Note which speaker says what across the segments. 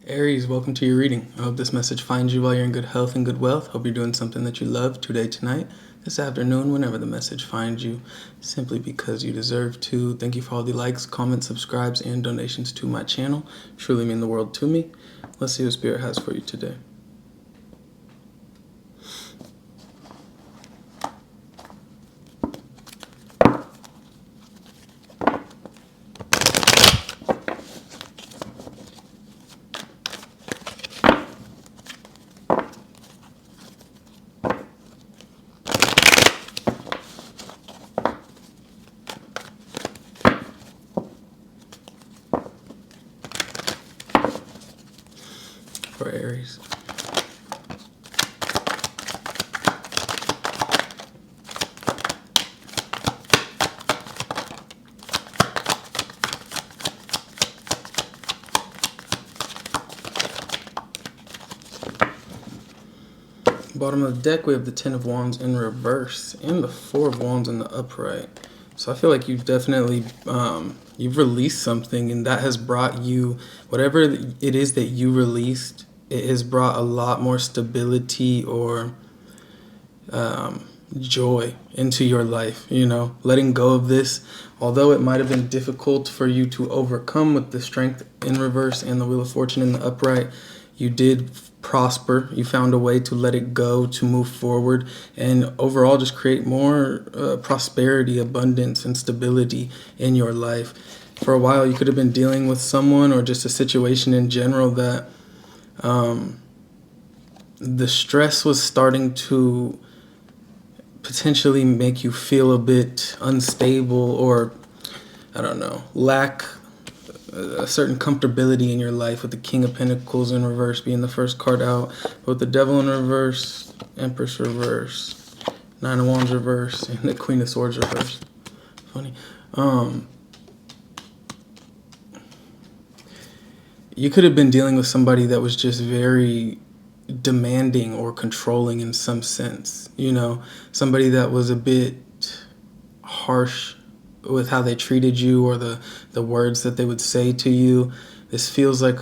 Speaker 1: Aries, welcome to your reading. I hope this message finds you while you're in good health and good wealth. Hope you're doing something that you love today, tonight, this afternoon, whenever the message finds you, simply because you deserve to. Thank you for all the likes, comments, subscribes, and donations to my channel. Truly mean the world to me. Let's see what Spirit has for you today. For Aries. Bottom of the deck, we have the Ten of Wands in reverse and the Four of Wands in the upright. So I feel like you've definitely, you've released something, and that has brought you, whatever it is that you released, it has brought a lot more stability or joy into your life. You know, letting go of this, although it might have been difficult for you to overcome with the Strength in reverse and the Wheel of Fortune in the upright, you did prosper. You found a way to let it go, to move forward, and overall just create more prosperity, abundance, and stability in your life. For a while, you could have been dealing with someone or just a situation in general that the stress was starting to potentially make you feel a bit unstable, or I don't know, lack a certain comfortability in your life, with the King of Pentacles in reverse being the first card out, with the Devil in reverse, Empress reverse, Nine of Wands reverse, and the Queen of Swords reverse. Funny. You could have been dealing with somebody that was just very demanding or controlling in some sense, you know, somebody that was a bit harsh with how they treated you, or the words that they would say to you. This feels like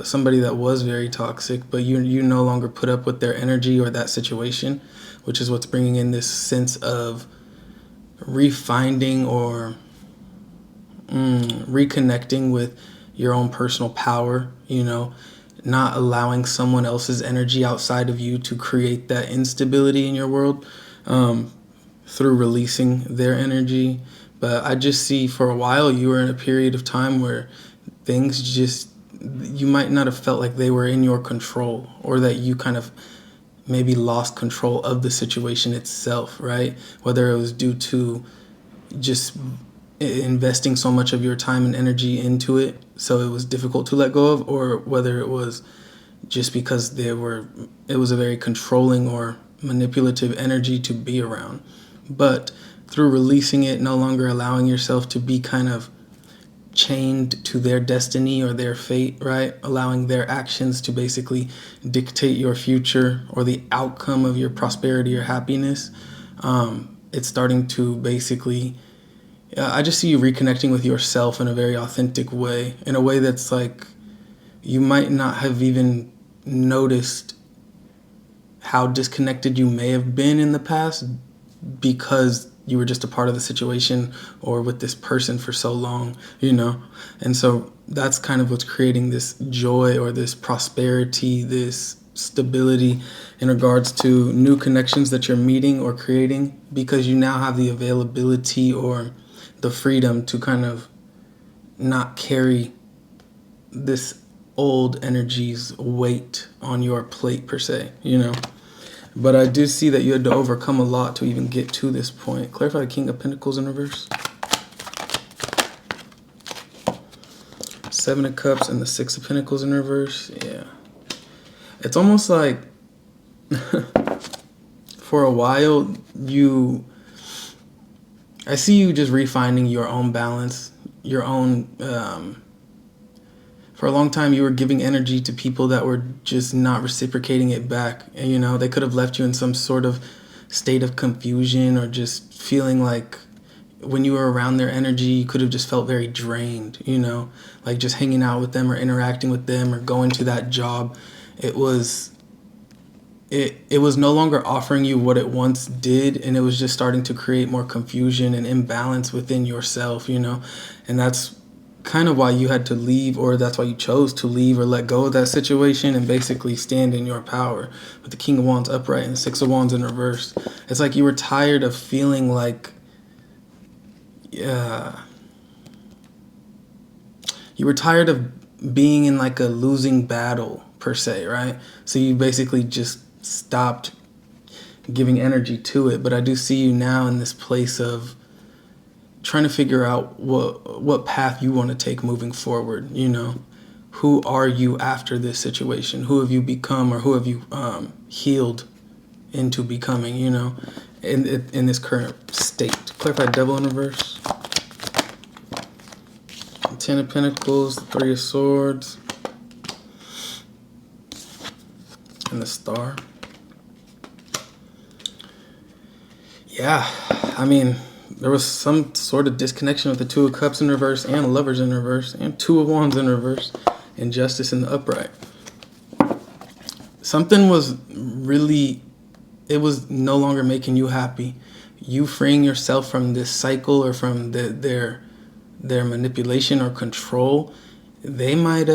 Speaker 1: somebody that was very toxic, but you no longer put up with their energy or that situation, which is what's bringing in this sense of refinding or reconnecting with your own personal power, you know, not allowing someone else's energy outside of you to create that instability in your world through releasing their energy. But I just see, for a while, you were in a period of time where things just, you might not have felt like they were in your control, or that you kind of maybe lost control of the situation itself, right? Whether it was due to just investing so much of your time and energy into it, so it was difficult to let go of, or whether it was just because it was a very controlling or manipulative energy to be around. But through releasing it, no longer allowing yourself to be kind of chained to their destiny or their fate, right? Allowing their actions to basically dictate your future or the outcome of your prosperity or happiness. It's starting to basically, I just see you reconnecting with yourself in a very authentic way, in a way that's like, you might not have even noticed how disconnected you may have been in the past, because you were just a part of the situation or with this person for so long, you know? And so that's kind of what's creating this joy or this prosperity, this stability in regards to new connections that you're meeting or creating, because you now have the availability or the freedom to kind of not carry this old energy's weight on your plate per se, you know? But I do see that you had to overcome a lot to even get to this point. Clarify the King of Pentacles in reverse. Seven of Cups and the Six of Pentacles in reverse. Yeah. It's almost like for a while, I see you just refining your own balance, your own, for a long time, you were giving energy to people that were just not reciprocating it back. And, you know, they could have left you in some sort of state of confusion, or just feeling like when you were around their energy, you could have just felt very drained, you know, like just hanging out with them or interacting with them or going to that job. It was it was no longer offering you what it once did, and it was just starting to create more confusion and imbalance within yourself, you know. And that's kind of why you had to leave, or that's why you chose to leave or let go of that situation and basically stand in your power. With the King of Wands upright and the Six of Wands in reverse, it's like you were tired of feeling like, yeah, you were tired of being in like a losing battle per se, right? So you basically just stopped giving energy to it. But I do see you now in this place of trying to figure out what path you want to take moving forward. You know, who are you after this situation? Who have you become, or who have you healed into becoming, you know, in this current state? Clarify Devil in reverse, Ten of Pentacles, Three of Swords, and the Star. Yeah, I mean, there was some sort of disconnection with the Two of Cups in reverse and Lovers in reverse and Two of Wands in reverse and Justice in the upright. Something was really, it was no longer making you happy. You freeing yourself from this cycle or from their manipulation or control, it might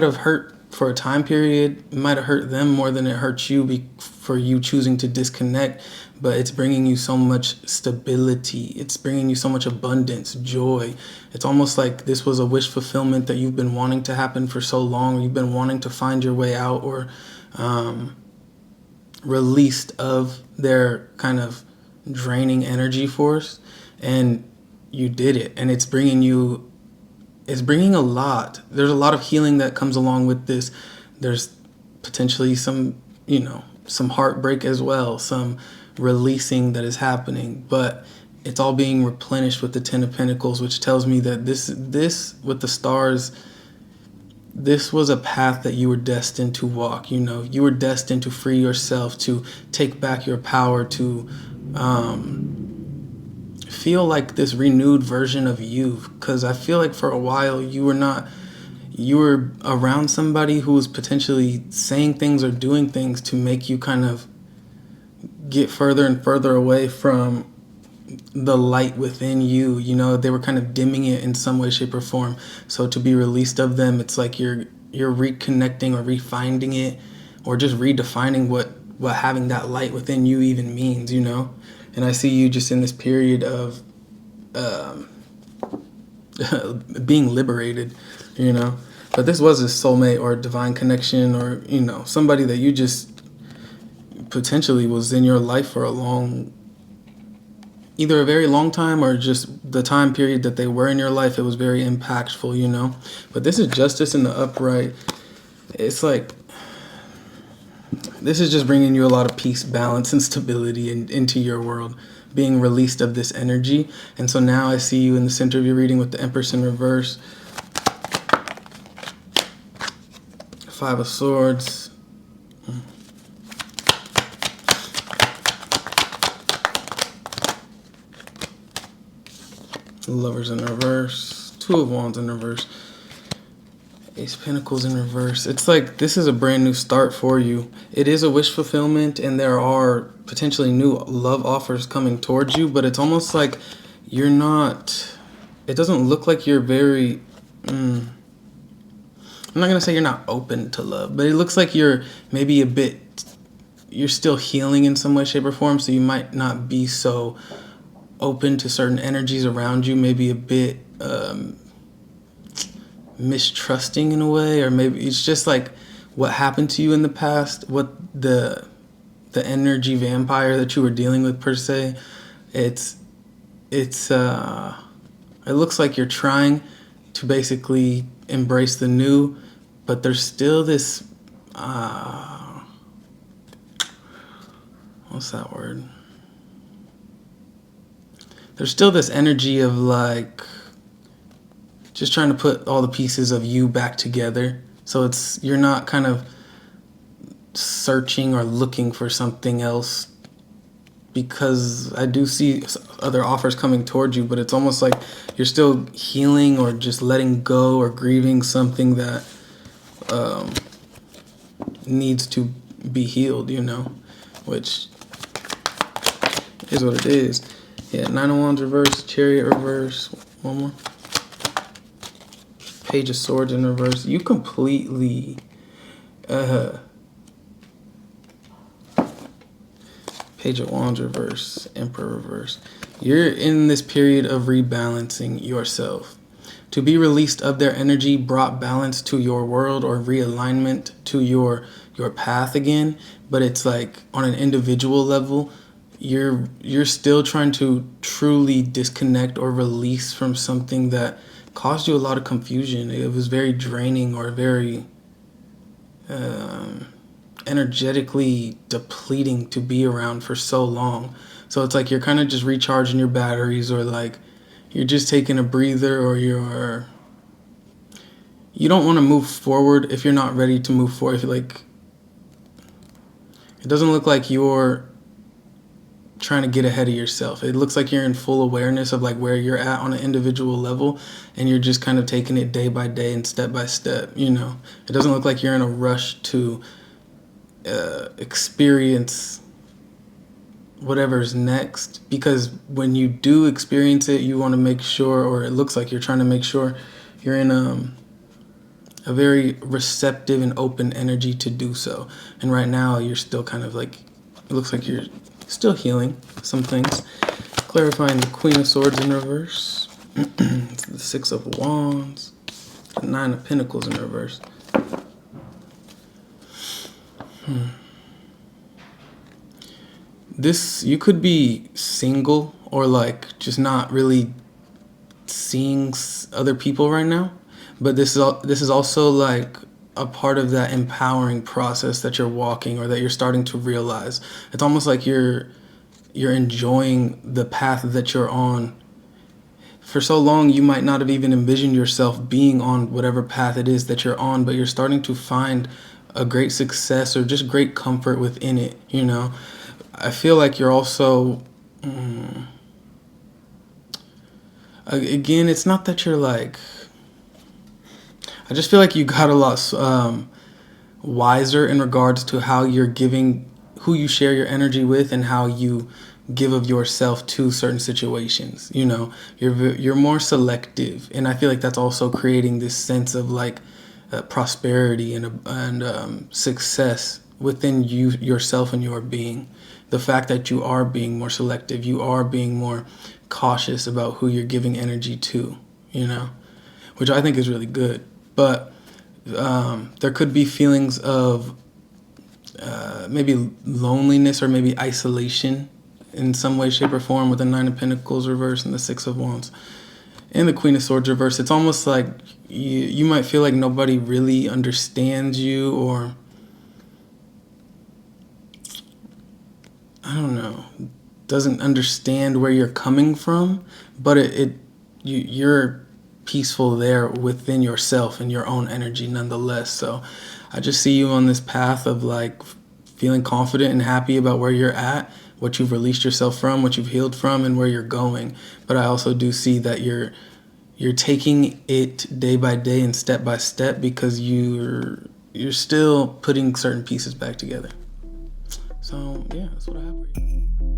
Speaker 1: have hurt for a time period. It might have hurt them more than it hurt you for you choosing to disconnect. But it's bringing you so much stability. It's bringing you so much abundance, joy. It's almost like this was a wish fulfillment that you've been wanting to happen for so long. Or you've been wanting to find your way out, or released of their kind of draining energy force, and you did it. And it's bringing a lot. There's a lot of healing that comes along with this. There's potentially some, you know, some heartbreak as well, some releasing that is happening, but it's all being replenished with the Ten of Pentacles, which tells me that this with the stars, this was a path that you were destined to walk. You know, you were destined to free yourself, to take back your power, to feel like this renewed version of you. Because I feel like for a while you were around somebody who was potentially saying things or doing things to make you kind of get further and further away from the light within you. You know, they were kind of dimming it in some way, shape, or form. So to be released of them, it's like you're reconnecting or refinding it, or just redefining what having that light within you even means, you know. And I see you just in this period of being liberated, you know. But this was a soulmate or a divine connection, or, you know, somebody that you just potentially was in your life for either a very long time, or just the time period that they were in your life, it was very impactful, you know. But this is Justice in the upright. It's like, this is just bringing you a lot of peace, balance, and stability into your world, being released of this energy. And so now I see you in the center of your reading with the Empress in reverse, Five of Swords, Lovers in reverse, Two of Wands in reverse, Ace of Pentacles in reverse. It's like this is a brand new start for you. It is a wish fulfillment, and there are potentially new love offers coming towards you, but it's almost like you're not, it doesn't look like you're very, I'm not going to say you're not open to love, but it looks like you're maybe you're still healing in some way, shape, or form, so you might not be so open to certain energies around you, maybe a bit mistrusting in a way, or maybe it's just like what happened to you in the past, what the energy vampire that you were dealing with per se. It looks like you're trying to basically embrace the new, but there's still this what's that word? There's still this energy of like just trying to put all the pieces of you back together. So you're not kind of searching or looking for something else because I do see other offers coming towards you, but it's almost like you're still healing or just letting go or grieving something that needs to be healed, which is what it is. Yeah, Nine of Wands reverse, Chariot reverse, one more. Page of Swords in reverse. You completely Page of Wands reverse, Emperor reverse. You're in this period of rebalancing yourself. To be released of their energy brought balance to your world or realignment to your path again, but it's like on an individual level, you're still trying to truly disconnect or release from something that caused you a lot of confusion. It was very draining or very energetically depleting to be around for so long. So it's like you're kind of just recharging your batteries, or like you're just taking a breather, or you don't want to move forward if you're not ready to move forward. If like it doesn't look like you're trying to get ahead of yourself. It looks like you're in full awareness of like where you're at on an individual level, and you're just kind of taking it day by day and step by step. It doesn't look like you're in a rush to experience whatever's next, because when you do experience it, you want to make sure, or it looks like you're trying to make sure you're in a very receptive and open energy to do so. And right now you're still kind of like, it looks like you're still healing some things. Clarifying the Queen of Swords in reverse, the Six of Wands, the Nine of Pentacles in reverse. You could be single, or like just not really seeing other people right now, but this is also like a part of that empowering process that you're walking, or that you're starting to realize. It's almost like you're enjoying the path that you're on. For so long, you might not have even envisioned yourself being on whatever path it is that you're on, but you're starting to find a great success or just great comfort within it. I feel like you're also, again, it's not that you're like, I just feel like you got a lot wiser in regards to how you're giving, who you share your energy with, and how you give of yourself to certain situations. You're more selective, and I feel like that's also creating this sense of like prosperity and success within yourself and your being. The fact that you are being more selective, you are being more cautious about who you're giving energy to, which I think is really good. But there could be feelings of maybe loneliness or maybe isolation in some way, shape, or form with the Nine of Pentacles reverse and the Six of Wands and the Queen of Swords reverse. It's almost like you might feel like nobody really understands you, or I don't know, doesn't understand where you're coming from, but you're peaceful there within yourself and your own energy nonetheless. So I just see you on this path of like feeling confident and happy about where you're at, what you've released yourself from, what you've healed from, and where you're going. But I also do see that you're taking it day by day and step by step, because you're still putting certain pieces back together. So yeah, that's what I have for you.